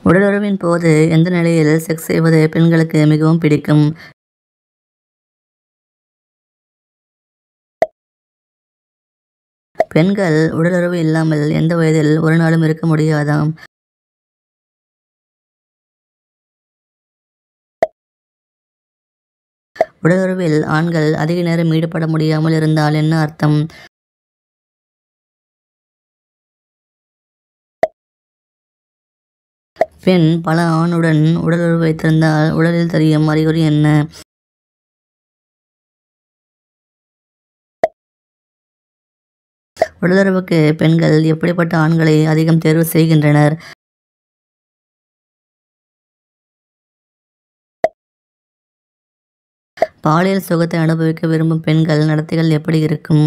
உடலுறவின் போது எந்த நிலையில் செக்ஸ் செய்வது பெண்களுக்கு மிகவும் பிடிக்கும்? பெண்கள் உடலுறவு இல்லாமல் எந்த வயதில் ஒரு நாளும் இருக்க முடியாதாம். உடலுறவில் ஆண்கள் அதிக நேரம் ஈடுபட முடியாமல் இருந்தால் என்ன அர்த்தம்? பெண் பல ஆணுடன் உடலுறவு வைத்திருந்தால் உடலில் தெரியும் அறிகுறி என்ன? உடலுறவுக்கு பெண்கள் எப்படிப்பட்ட ஆண்களை அதிகம் தேர்வு செய்கின்றனர்? பாலியல் சுகத்தை அனுபவிக்க விரும்பும் பெண்கள் நடத்தைகள் எப்படி இருக்கும்?